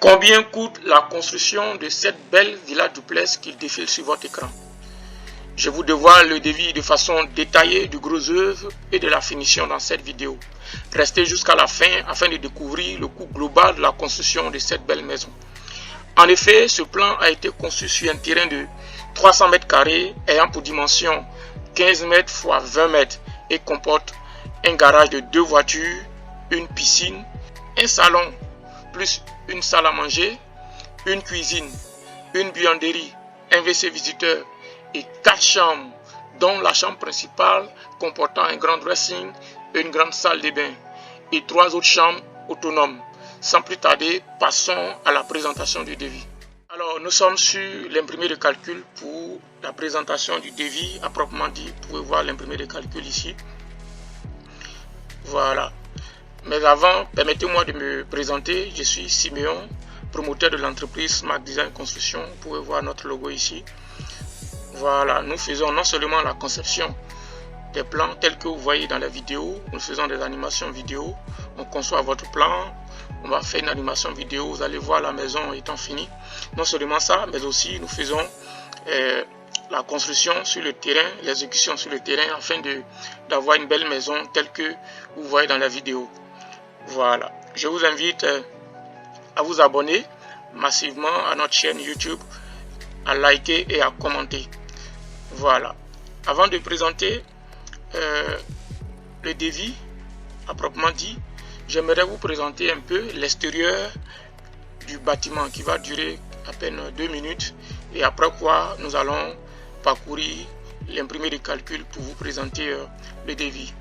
Combien coûte la construction de cette belle villa duplex qui défile sur votre écran? Je vous dévoile le devis de façon détaillée du gros œuvre et de la finition dans cette vidéo. Restez jusqu'à la fin afin de découvrir le coût global de la construction de cette belle maison. En effet, ce plan a été conçu sur un terrain de 300 mètres carrés ayant pour dimension 15 mètres x 20 mètres et comporte un garage de 2 voitures, une piscine, un salon plus une salle à manger, une cuisine, une buanderie, un WC visiteur et 4 chambres, dont la chambre principale comportant un grand dressing et une grande salle de bain et 3 autres chambres autonomes. Sans plus tarder, passons à la présentation du devis. Alors, nous sommes sur l'imprimé de calcul pour la présentation du devis à proprement dit. Vous pouvez voir l'imprimé de calcul ici. Voilà. Mais avant, permettez-moi de me présenter. Je suis Siméon, promoteur de l'entreprise Smart Design Construction. Vous pouvez voir notre logo ici. Voilà, nous faisons non seulement la conception des plans tels que vous voyez dans la vidéo, nous faisons des animations vidéo, on conçoit votre plan, on va faire une animation vidéo, vous allez voir la maison étant finie. Non seulement ça, mais aussi nous faisons la construction sur le terrain, l'exécution sur le terrain afin d'avoir une belle maison telle que vous voyez dans la vidéo. Voilà, je vous invite à vous abonner massivement à notre chaîne YouTube, à liker et à commenter. Voilà, avant de présenter le devis à proprement dit, j'aimerais vous présenter un peu l'extérieur du bâtiment qui va durer à peine 2 minutes et après quoi nous allons parcourir l'imprimé de calcul pour vous présenter le devis.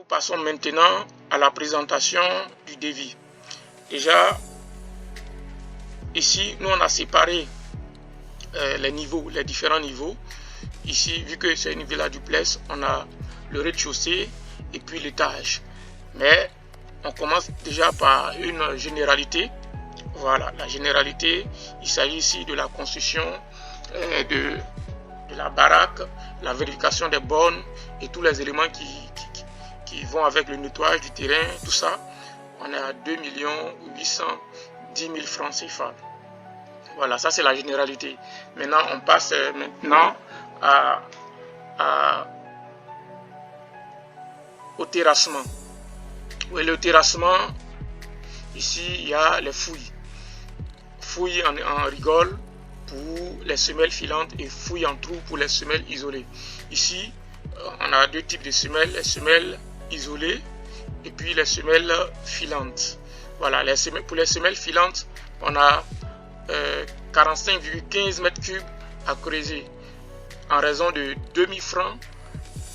Passons maintenant à la présentation du devis. Déjà, ici, nous on a séparé les niveaux, les différents niveaux. Ici, vu que c'est une villa duplex, on a le rez-de-chaussée et puis l'étage. Mais on commence déjà par une généralité. Voilà, la généralité, il s'agit ici de la construction de la baraque, la vérification des bornes et tous les éléments qui vont avec le nettoyage du terrain, tout ça. On est à 2 810 000 francs CFA. Voilà, ça c'est la généralité. Maintenant, on passe au terrassement. Oui, le terrassement, ici, il y a les fouilles. Fouilles en rigole pour les semelles filantes et fouilles en trou pour les semelles isolées. Ici, on a 2 types de semelles, les semelles isolées et puis les semelles filantes. Voilà, pour les semelles filantes, on a 45,15 mètres cubes à creuser en raison de 2000 francs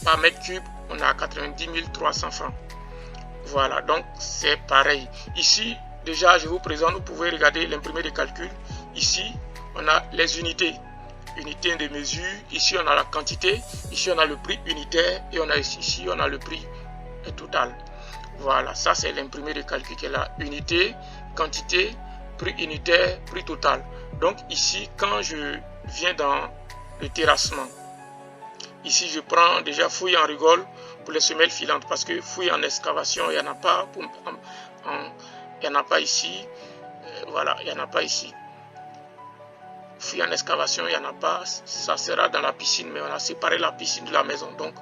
par mètre cube on est à 90 300 francs. Voilà, donc c'est pareil. Ici, déjà, je vous présente, vous pouvez regarder l'imprimé de calcul. Ici, on a les unités. Unité de mesure. Ici, on a la quantité. Ici, on a le prix unitaire. Et on a ici, on a le prix total. Voilà, ça c'est l'imprimé de calcul qui est là. Unité, quantité, prix unitaire, prix total. Donc ici, quand je viens dans le terrassement, ici je prends déjà fouille en rigole pour les semelles filantes, parce que fouille en excavation, il n'y en a pas. Il n'y en a pas ici. Voilà, il n'y en a pas ici. Fouille en excavation, il n'y en a pas. Ça sera dans la piscine, mais on a séparé la piscine de la maison. Donc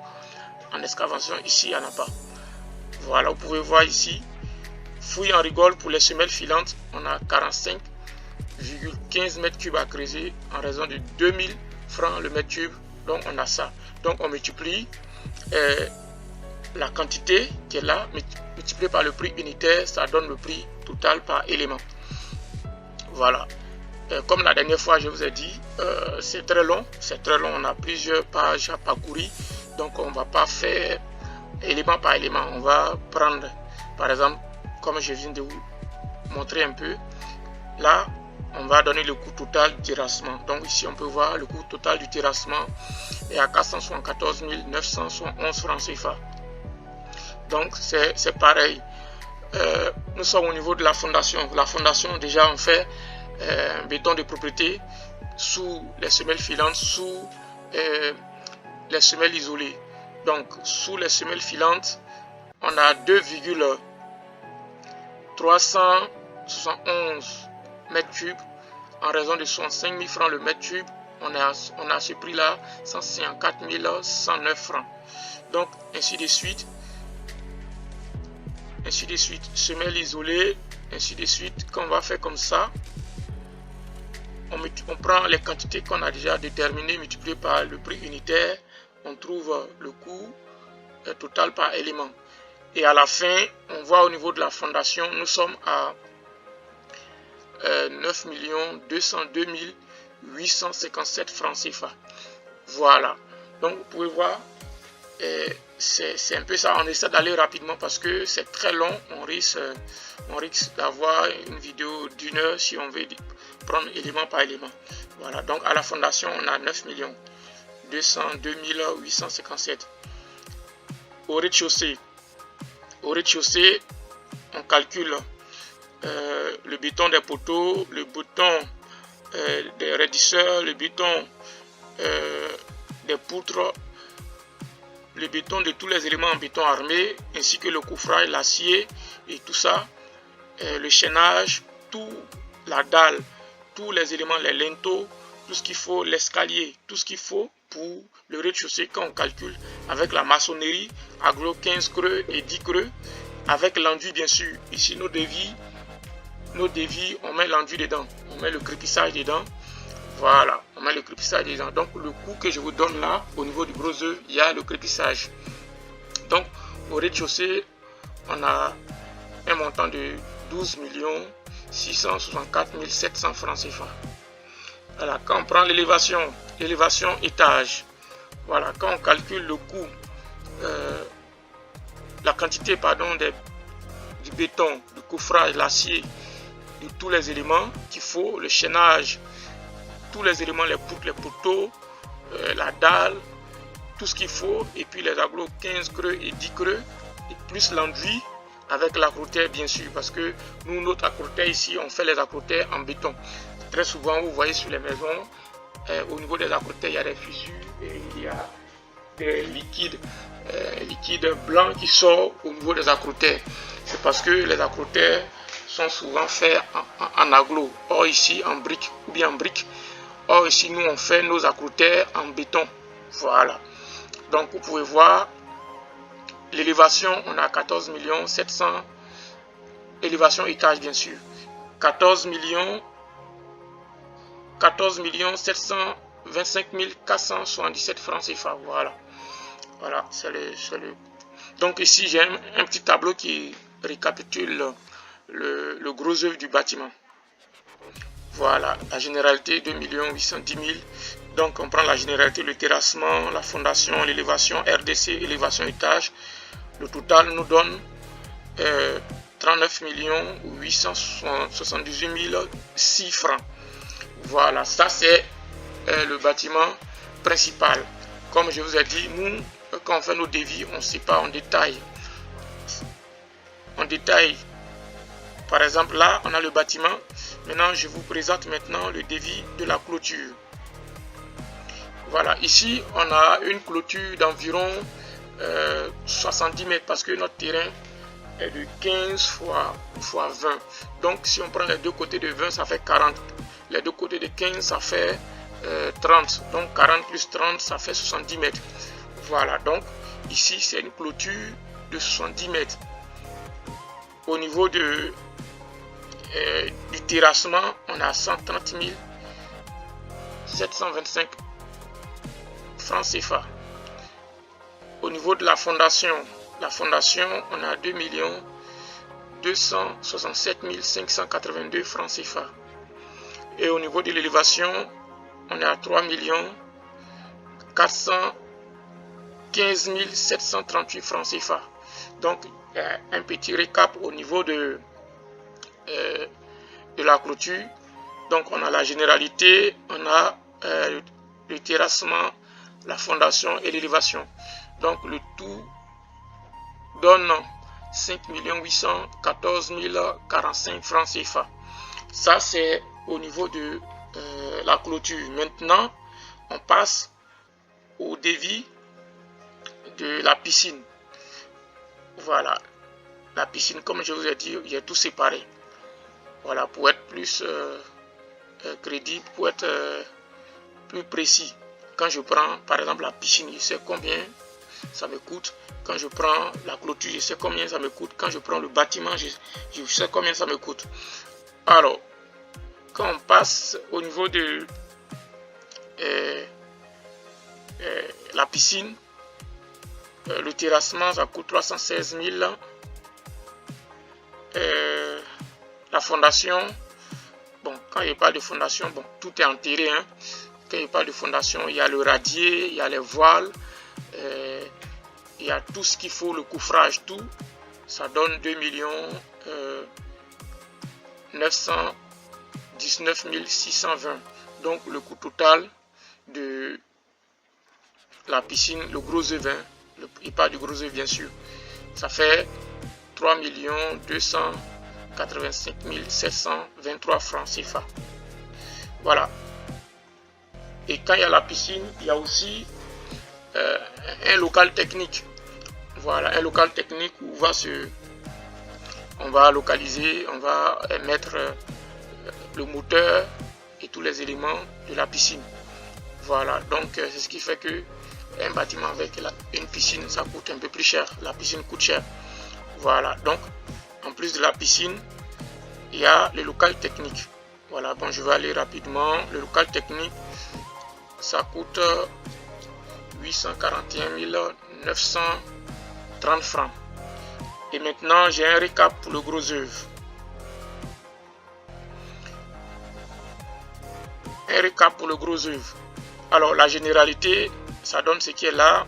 en excavation, ici, il n'y en a pas. Voilà, vous pouvez voir ici. Fouille en rigole pour les semelles filantes, on a 45,15 mètres cubes à creuser en raison de 2000 francs le mètre cube. Donc on a ça. Donc on multiplie la quantité qui est là, multiplié par le prix unitaire, ça donne le prix total par élément. Voilà. Comme la dernière fois je vous ai dit, c'est très long, on a plusieurs pages à parcourir. Donc on ne va pas faire élément par élément. On va prendre par exemple, comme je viens de vous montrer un peu, là on va donner le coût total du terrassement. Donc ici on peut voir le coût total du terrassement est à 474 971 francs CFA. Donc c'est pareil. Nous sommes au niveau de la fondation. La fondation, déjà on fait béton de propriété sous les semelles filantes, sous les semelles isolées. Donc sous les semelles filantes, on a 2,371 mètres cubes en raison de 65 000 francs le mètre cube. On a ce prix là 154 109 francs. Donc ainsi de suite, semelles isolées, ainsi de suite. Quand on va faire comme ça, on prend les quantités qu'on a déjà déterminées multipliées par le prix unitaire, on trouve le coût total par élément. Et à la fin, on voit au niveau de la fondation, nous sommes à 9 202 857 francs CFA. Voilà. Donc vous pouvez voir, c'est un peu ça. On essaie d'aller rapidement parce que c'est très long. On risque d'avoir une vidéo d'une heure si on veut prendre élément par élément. Voilà. Donc à la fondation, on a 9 202 857. Au rez-de-chaussée, on calcule le béton des poteaux, le béton des raidisseurs, le béton des poutres, le béton de tous les éléments en béton armé, ainsi que le coffrage, l'acier et tout ça, le chaînage, la dalle, tous les éléments, les linteaux, tout ce qu'il faut, l'escalier, tout ce qu'il faut pour le rez-de-chaussée quand on calcule avec la maçonnerie, aglo 15 creux et 10 creux, avec l'enduit bien sûr. Ici nos devis, on met l'enduit dedans, on met le crépissage dedans. Voilà, on met le crépissage dedans. Donc le coût que je vous donne là, au niveau du gros œuf, il y a le crépissage. Donc au rez-de-chaussée, on a un montant de 12 664 700 francs CFA. Voilà, quand on prend l'élévation étage, voilà, quand on calcule le coût, la quantité du béton, du coffrage, l'acier, de tous les éléments qu'il faut, le chaînage, tous les éléments, les poutres, les poteaux, la dalle, tout ce qu'il faut, et puis les aglos 15 creux et 10 creux, et plus l'enduit avec l'accrotaire bien sûr, parce que nous, notre accrotaire ici, on fait les accrotaires en béton. Très souvent, vous voyez sur les maisons, au niveau des accrotaires, il y a des fissures et il y a des liquides blancs qui sortent au niveau des accrotaires. C'est parce que les accrotaires sont souvent faits en aglo, or ici en brique ou bien en brique. Or ici, nous, on fait nos accrotaires en béton. Voilà. Donc, vous pouvez voir l'élévation, on a 14 700, élévation étage bien sûr, 14 725 477 francs CFA. Voilà, c'est le. Donc ici j'ai un petit tableau qui récapitule le gros œuvre du bâtiment. Voilà, la généralité 2 810 Donc on prend la généralité, le terrassement, la fondation, l'élévation, RDC, élévation étage. Le total nous donne 39 878 006 francs. Voilà, ça c'est le bâtiment principal. Comme je vous ai dit, nous, quand on fait nos devis, on ne sait pas en détail. En détail, par exemple, là, on a le bâtiment. Maintenant, je vous présente maintenant le devis de la clôture. Voilà, ici, on a une clôture d'environ 70 mètres parce que notre terrain est de 15 fois 20. Donc, si on prend les deux côtés de 20, ça fait 40. Les deux côtés de 15, ça fait 30. Donc, 40 plus 30, ça fait 70 mètres. Voilà, donc, ici, c'est une clôture de 70 mètres. Au niveau du terrassement, on a 130 725 francs CFA. Au niveau de la fondation, on a 2 267 582 francs CFA. Et au niveau de l'élévation, on est à 3 415 738 francs CFA. Donc, un petit récap au niveau de la clôture. Donc, on a la généralité, on a le terrassement, la fondation et l'élévation. Donc, le tout donne 5 814 045 francs CFA. Ça, c'est au niveau de la clôture. Maintenant, on passe au devis de la piscine. Voilà, la piscine, comme je vous ai dit, il y a tout séparé. Voilà, pour être plus crédible, pour être plus précis. Quand je prends, par exemple, la piscine, je sais combien ça me coûte. Quand je prends la clôture, je sais combien ça me coûte. Quand je prends le bâtiment, je sais combien ça me coûte. Alors, quand on passe au niveau de la piscine, le terrassement, ça coûte 316 000. La fondation, bon, quand il n'y a pas de fondation, bon, tout est enterré. Hein. Quand il n'y a pas de fondation, il y a le radier, il y a les voiles, il y a tout ce qu'il faut, le couvrage, tout. Ça donne 2 919 620. Donc le coût total de la piscine, le gros œuf, et pas du gros œuf bien sûr, ça fait 3 285 723 francs CFA. Voilà. Et quand il y a la piscine, il y a aussi un local technique. Voilà, un local technique où on va localiser, on va mettre le moteur et tous les éléments de la piscine. Voilà, donc c'est ce qui fait que un bâtiment avec une piscine, ça coûte un peu plus cher. La piscine coûte cher. Voilà, donc en plus de la piscine, il y a le local technique. Voilà, bon, je vais aller rapidement. Le local technique, ça coûte 841 930 francs. Et maintenant, j'ai un récap pour le gros œuvre. Un récap pour le gros œuvre. Alors, la généralité, ça donne ce qui est là.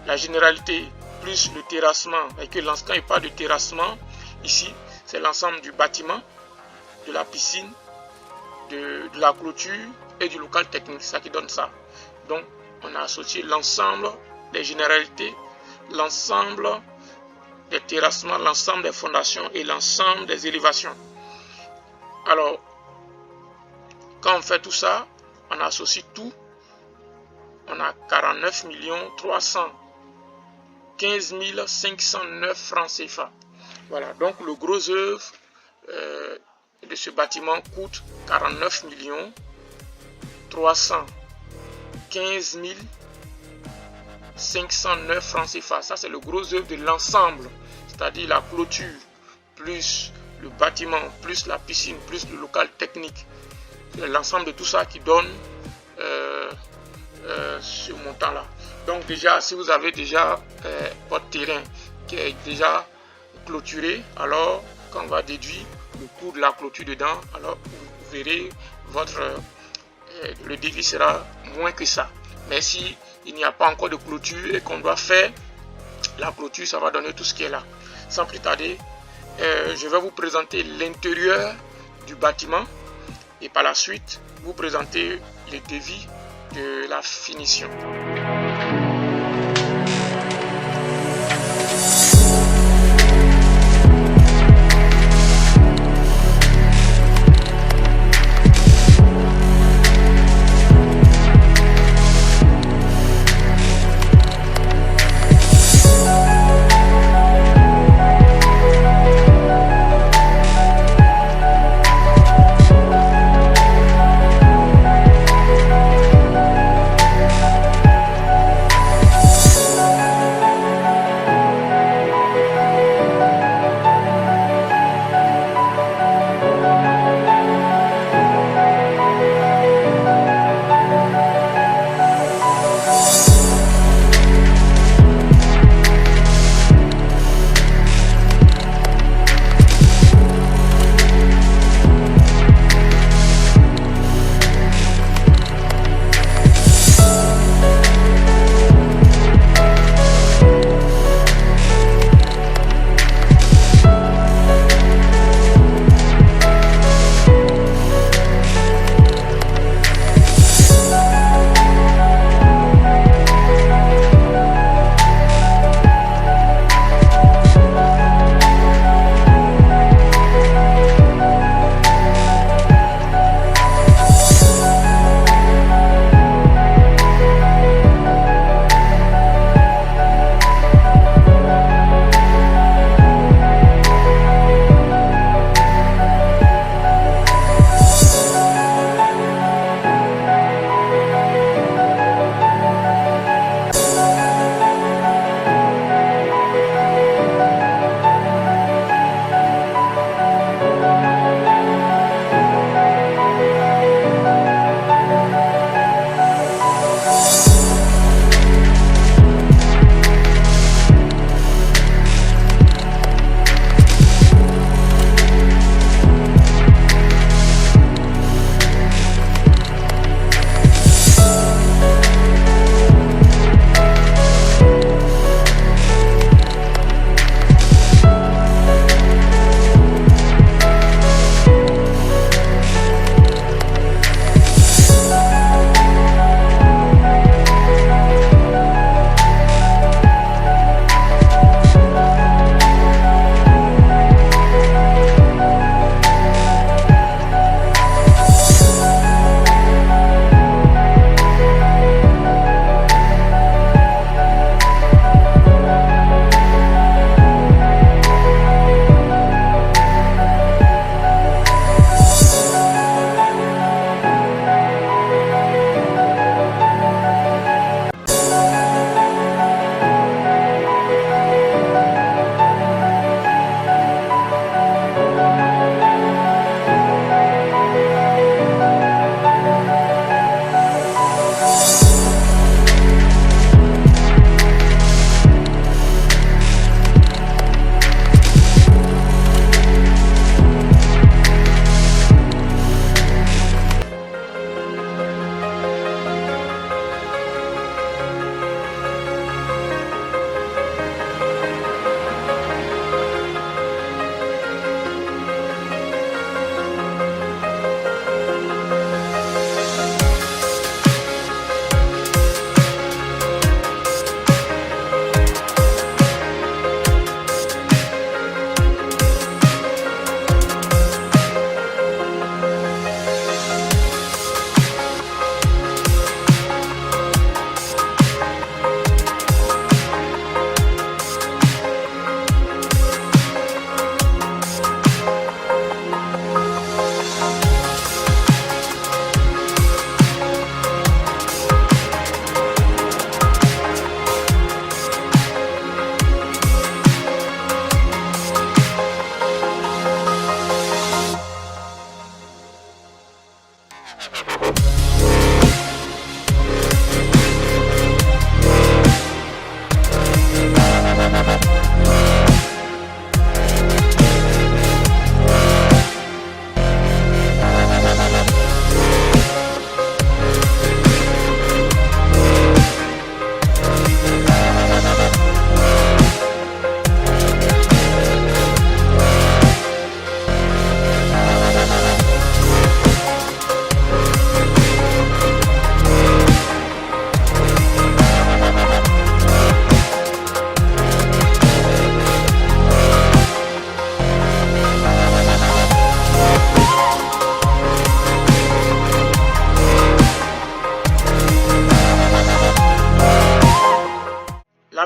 La généralité plus le terrassement. Avec que quand il n'y a pas de terrassement, ici, c'est l'ensemble du bâtiment, de la piscine, de la clôture et du local technique. C'est ça qui donne ça. Donc, on a associé l'ensemble des généralités, l'ensemble des terrassements, l'ensemble des fondations et l'ensemble des élévations. Alors, quand on fait tout ça, on associe tout. On a 49 315 509 francs CFA. Voilà, donc le gros œuvre de ce bâtiment coûte 49 315 509 francs CFA. Ça, c'est le gros œuvre de l'ensemble, c'est-à-dire la clôture, plus le bâtiment, plus la piscine, plus le local technique. C'est l'ensemble de tout ça qui donne ce montant-là. Donc déjà, si vous avez déjà votre terrain qui est déjà clôturé, alors quand on va déduire le coût de la clôture dedans, alors vous verrez votre le devis sera moins que ça. Mais si il n'y a pas encore de clôture et qu'on doit faire la clôture, ça va donner tout ce qui est là. Sans plus tarder, je vais vous présenter l'intérieur du bâtiment et par la suite vous présenter les devis de la finition.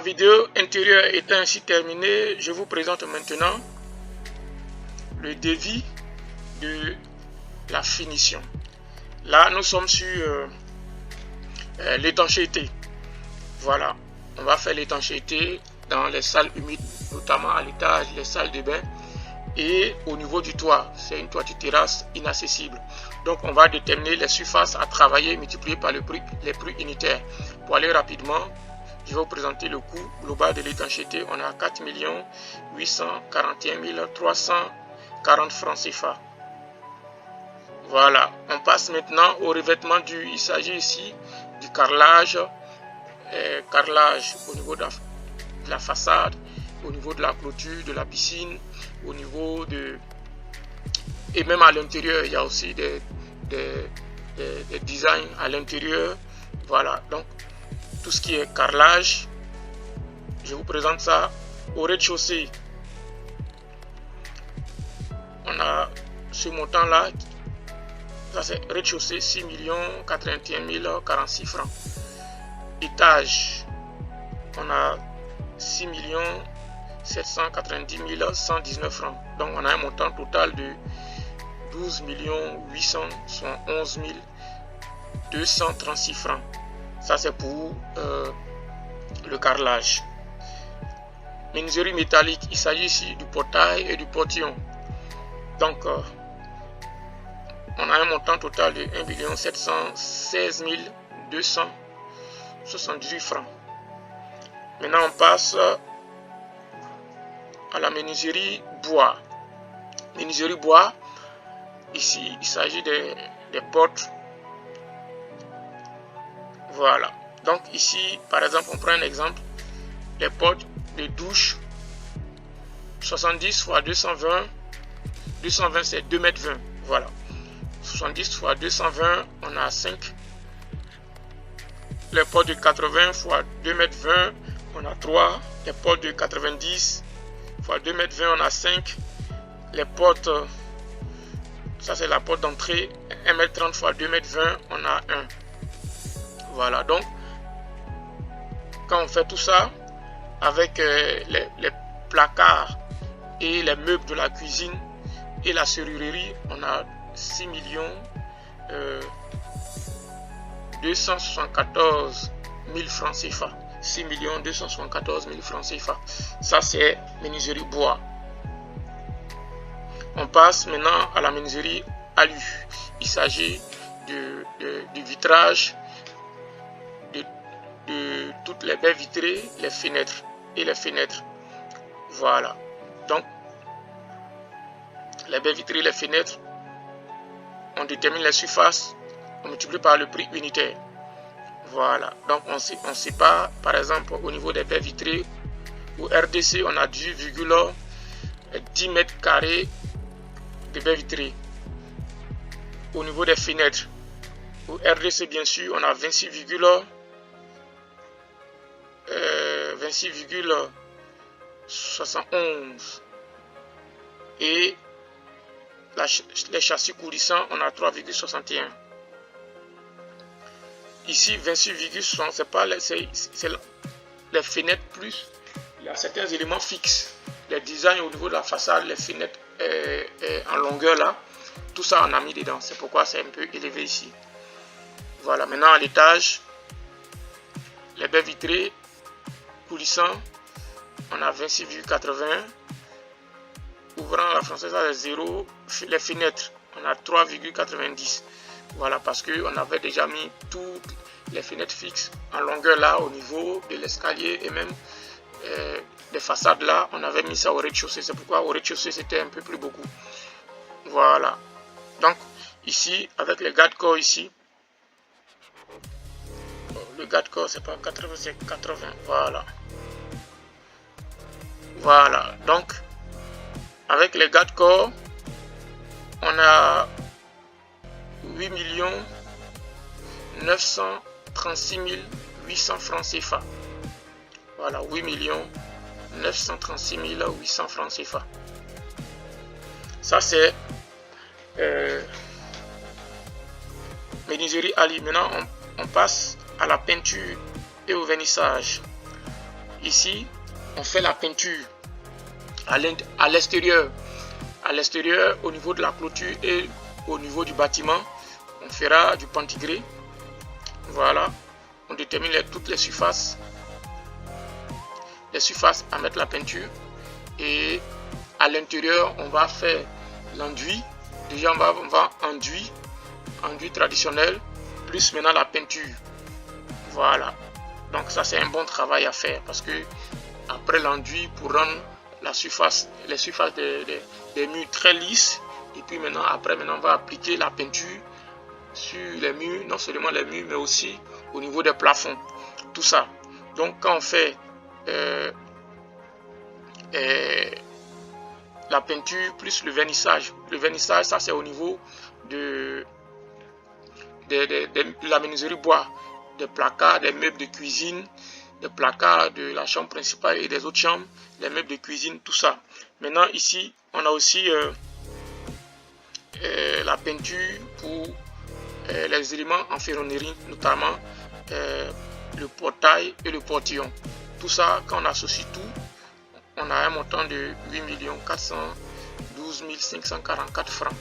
vidéo intérieure étant ainsi terminée, je vous présente maintenant le devis de la finition. Là, nous sommes sur l'étanchéité. Voilà, on va faire l'étanchéité dans les salles humides, notamment à l'étage, les salles de bain et au niveau du toit. C'est une toiture terrasse inaccessible. Donc, on va déterminer les surfaces à travailler multipliées par les prix unitaires. Pour aller rapidement, je vais vous présenter le coût global de l'étanchéité. On a 4 841 340 francs CFA. Voilà, on passe maintenant au revêtement dur. Il s'agit ici du carrelage, au niveau de la façade, au niveau de la clôture, de la piscine, au niveau de... Et même à l'intérieur, il y a aussi des designs à l'intérieur. Voilà, donc tout ce qui est carrelage, je vous présente ça. Au rez-de-chaussée, on a ce montant là, ça c'est rez-de-chaussée, 6 81 046 francs. Étage, on a 6 790 119 francs. Donc on a un montant total de 12 811 236 francs. Ça c'est pour le carrelage. Menuiserie métallique, il s'agit ici du portail et du portillon. Donc on a un montant total de 1 716 278 francs. Maintenant on passe à la menuiserie bois. Menuiserie bois, ici il s'agit des portes. Voilà, donc ici par exemple on prend un exemple, les portes de douche 70 x 220, 220 c'est 2,20 m. Voilà, 70 x 220 on a 5. Les portes de 80 x 2,20 m on a 3. Les portes de 90 x 2,20 m on a 5. Les portes, ça c'est la porte d'entrée, 1,30 m x 2,20 m on a 1. Voilà, donc quand on fait tout ça avec les placards et les meubles de la cuisine et la serrurerie, on a 6 274 000 francs CFA. 6 274 000 francs CFA. Ça c'est menuiserie bois. On passe maintenant à la menuiserie alu. Il s'agit du vitrage, de toutes les baies vitrées, les fenêtres et les fenêtres. Voilà, donc les baies vitrées, les fenêtres, on détermine les surfaces, on multiplie par le prix unitaire. Voilà, donc on sépare par exemple au niveau des baies vitrées ou RDC, on a 10 mètres carrés de baies vitrées. Au niveau des fenêtres ou RDC, bien sûr, on a 26,71 et les châssis coulissants on a 3,61. Ici 26,60, c'est pas c'est les fenêtres plus il y a certains éléments fixes, les designs au niveau de la façade, les fenêtres en longueur là, tout ça on a mis dedans, c'est pourquoi c'est un peu élevé ici. Voilà, maintenant à l'étage, les baies vitrées coulissant, on a 26,80. Ouvrant la française à 0. Les fenêtres, on a 3,90. Voilà, parce qu'on avait déjà mis toutes les fenêtres fixes en longueur là, au niveau de l'escalier et même des façades là, on avait mis ça au rez-de-chaussée. C'est pourquoi au rez-de-chaussée c'était un peu plus beaucoup. Voilà. Donc ici, avec les garde-corps ici, le garde-corps c'est pas 80, c'est 80. Voilà. Voilà, donc avec les garde-corps, on a 8 936 800 francs CFA. Voilà, 8 936 800 francs CFA. Ça c'est menuiserie Ali. Maintenant on passe à la peinture et au vernissage. ici, on fait la peinture à l'extérieur. À l'extérieur, au niveau de la clôture et au niveau du bâtiment, on fera du pentigré. Voilà, on détermine toutes les surfaces à mettre la peinture. Et à l'intérieur, on va faire l'enduit. Déjà, on va enduit traditionnel, plus maintenant la peinture. Voilà, donc ça c'est un bon travail à faire, parce que après l'enduit, pour rendre les surfaces des murs très lisses, et puis maintenant on va appliquer la peinture sur les murs, non seulement les murs mais aussi au niveau des plafonds, tout ça. Donc quand on fait la peinture plus le vernissage ça c'est au niveau de la menuiserie bois, des placards, des meubles de cuisine, des placards de la chambre principale et des autres chambres, les meubles de cuisine, tout ça. Maintenant ici, on a aussi la peinture pour les éléments en ferronnerie, notamment le portail et le portillon. Tout ça, quand on associe tout, on a un montant de 8 412 544 francs.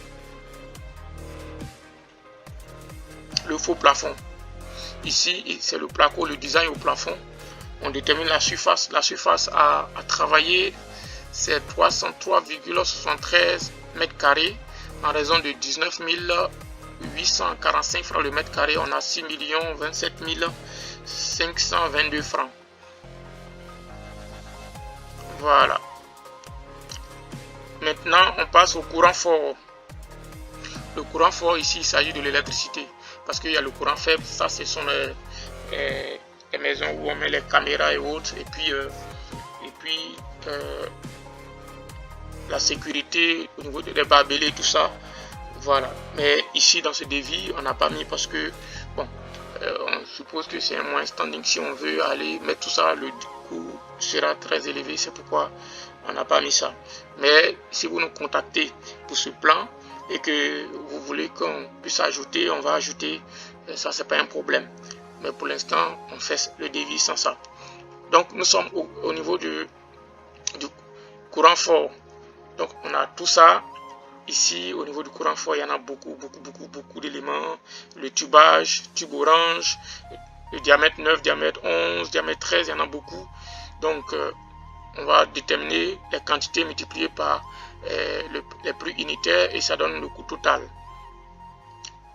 Le faux plafond. Ici, c'est le placo, le design au plafond. On détermine la surface. La surface à travailler, c'est 303,73 mètres carrés. En raison de 19 845 francs le mètre carré, on a 6 027 522 francs. Voilà. Maintenant, on passe au courant fort. Le courant fort, ici, il s'agit de l'électricité. Parce qu'il y a le courant faible, ça ce sont les maisons où on met les caméras et autres, et puis la sécurité au niveau des barbelés, tout ça. Voilà. Mais ici dans ce devis, on n'a pas mis parce que bon, on suppose que c'est un moyen standing. Si on veut aller mettre tout ça, le coût sera très élevé, c'est pourquoi on n'a pas mis ça. Mais si vous nous contactez pour ce plan et que vous voulez qu'on puisse ajouter, on va ajouter, ça c'est pas un problème. Mais pour l'instant, on fait le devis sans ça. Donc nous sommes au niveau du courant fort. Donc on a tout ça. Ici au niveau du courant fort, il y en a beaucoup d'éléments. Le tubage, tube orange, le diamètre 9, diamètre 11, diamètre 13, il y en a beaucoup. Donc on va déterminer les quantités multipliées par les prix unitaires et ça donne le coût total.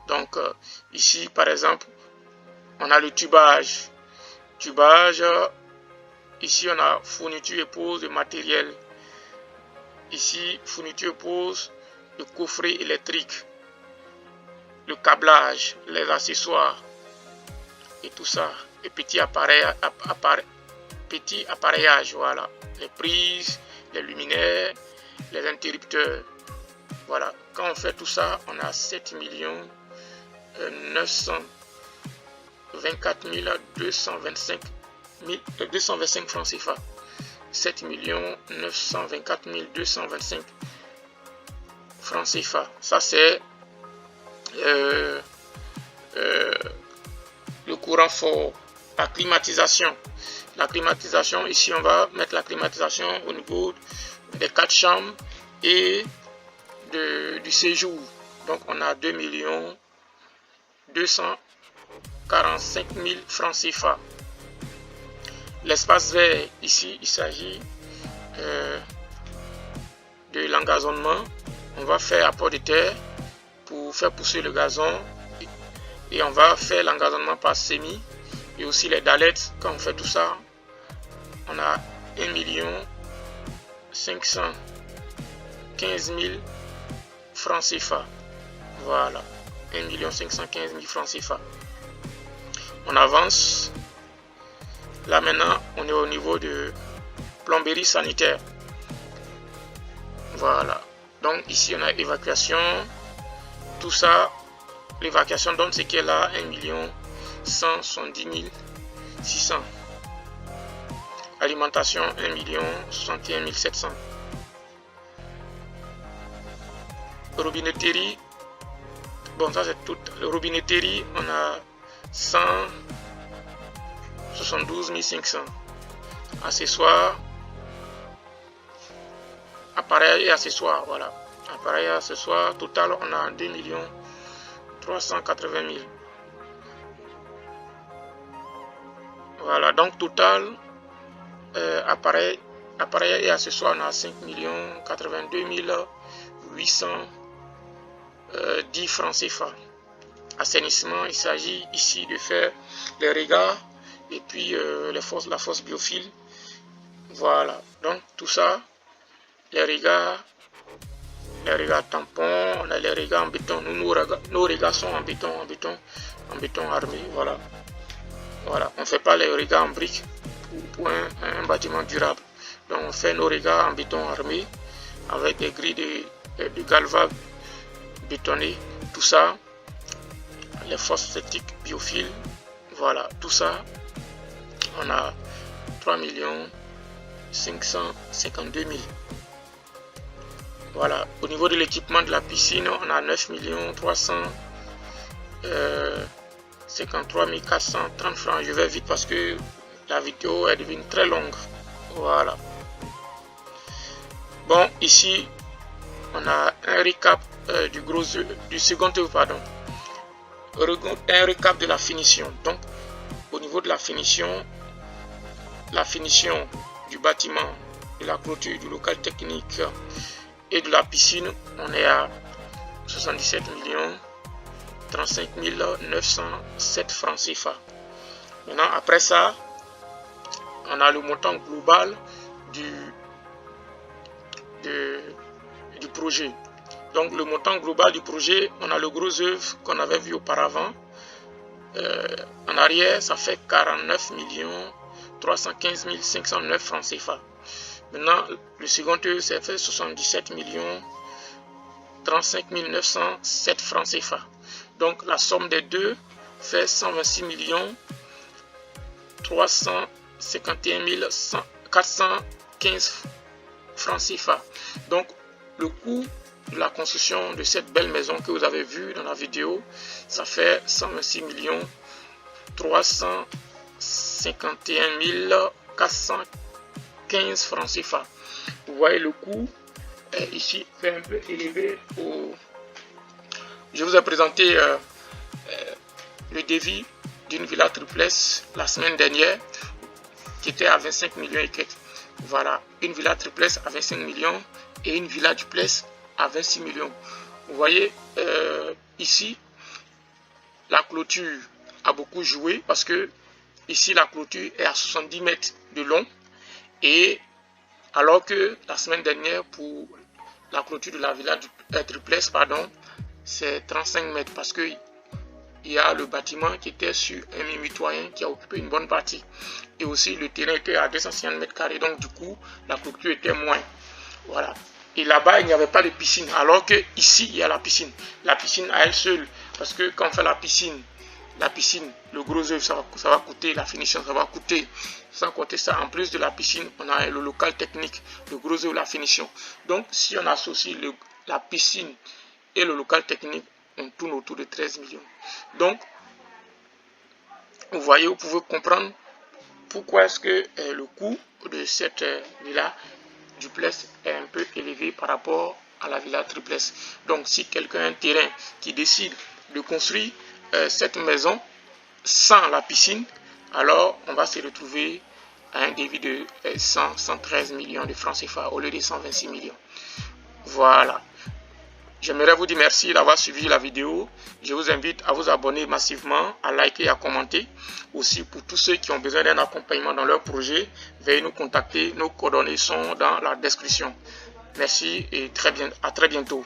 Donc ici par exemple, on a le tubage. Ici on a fourniture et pose de matériel. Ici fourniture et pose de coffret électrique, le câblage, les accessoires et tout ça. Et petit appareillage, voilà, les prises, les luminaires, les interrupteurs. Voilà, quand on fait tout ça, on a 7 924 225 francs CFA. 7 924 225 francs CFA. Ça c'est le courant fort. La climatisation. Ici on va mettre la climatisation au niveau des 4 chambres et du séjour. Donc on a 2 245 000 francs CFA. L'espace vert, ici il s'agit de l'engazonnement. On va faire apport de terre pour faire pousser le gazon et on va faire l'engazonnement par semis et aussi les dalettes. Quand on fait tout ça, on a 1 515 000 francs CFA. Voilà, 1 515 000 francs CFA. On avance. Là maintenant, on est au niveau de plomberie sanitaire. Voilà. Donc ici on a évacuation. Tout ça, l'évacuation donne ce qu'elle a, 1 170 600. Alimentation, 1 061 700. Robinetterie, bon ça c'est tout. Robinetterie, on a 172 500. accessoires, appareil et accessoires, voilà. Appareil et accessoires, total on a 2 380 000. Voilà, donc total appareil et accessoires on a 5 82 810 francs CFA. Assainissement, il s'agit ici de faire les regards et puis la fosse biophile. Voilà, donc tout ça, les regards tampons, on a les regards en béton. Nos regards sont en béton armé. Voilà, on ne fait pas les regards en briques pour un bâtiment durable. Donc on fait nos regards en béton armé avec des grilles de galva bétonnées. Tout ça, les fosses septiques biophiles, voilà, tout ça, on a 3 552 000. Voilà, au niveau de l'équipement de la piscine, on a 9 353 430 francs. Je vais vite parce que la vidéo est devenue très longue. Voilà. Bon, ici, on a un récap du second œuvre, pardon. Un récap de la finition. Donc, au niveau de la finition du bâtiment, de la clôture, du local technique et de la piscine, on est à 77 35 907 francs CFA. Maintenant, après ça, on a le montant global du projet. Donc le montant global du projet, on a le gros œuvre qu'on avait vu auparavant. En arrière, ça fait 49 315 509 francs CFA. Maintenant, le second œuvre, ça fait 77 35 907 francs CFA. Donc la somme des deux fait 126 351 415 francs CFA. Donc le coût de la construction de cette belle maison que vous avez vue dans la vidéo, ça fait 126 351 415 francs CFA. Vous voyez le coût ici fait un peu élevé. Je vous ai présenté le devis d'une villa triplex la semaine dernière qui était à 25 millions et quelques. Voilà, une villa triplex à 25 millions et une villa duplex à 26 millions. Vous voyez ici la clôture a beaucoup joué parce que ici la clôture est à 70 mètres de long, et alors que la semaine dernière pour la clôture de la villa triplex, pardon, c'est 35 mètres parce que il y a le bâtiment qui était sur un mitoyen qui a occupé une bonne partie, et aussi le terrain était à 250 mètres carrés, donc du coup la clôture était moins. Voilà. Et là-bas, il n'y avait pas de piscine, alors que ici il y a la piscine. La piscine à elle seule, parce que quand on fait la piscine, le gros œuvre, ça va coûter, la finition, ça va coûter. Sans compter ça, en plus de la piscine, on a le local technique, le gros œuvre, la finition. Donc, si on associe la piscine et le local technique, on tourne autour de 13 millions. Donc, vous voyez, vous pouvez comprendre pourquoi est-ce que le coût de cette villa duplex est un peu élevé par rapport à la villa triplex. Donc, si quelqu'un a un terrain qui décide de construire cette maison sans la piscine, alors on va se retrouver à un devis de 113 millions de francs CFA au lieu de 126 millions. Voilà. J'aimerais vous dire merci d'avoir suivi la vidéo. Je vous invite à vous abonner massivement, à liker et à commenter. Aussi, pour tous ceux qui ont besoin d'un accompagnement dans leur projet, veuillez nous contacter. Nos coordonnées sont dans la description. Merci et à très bientôt.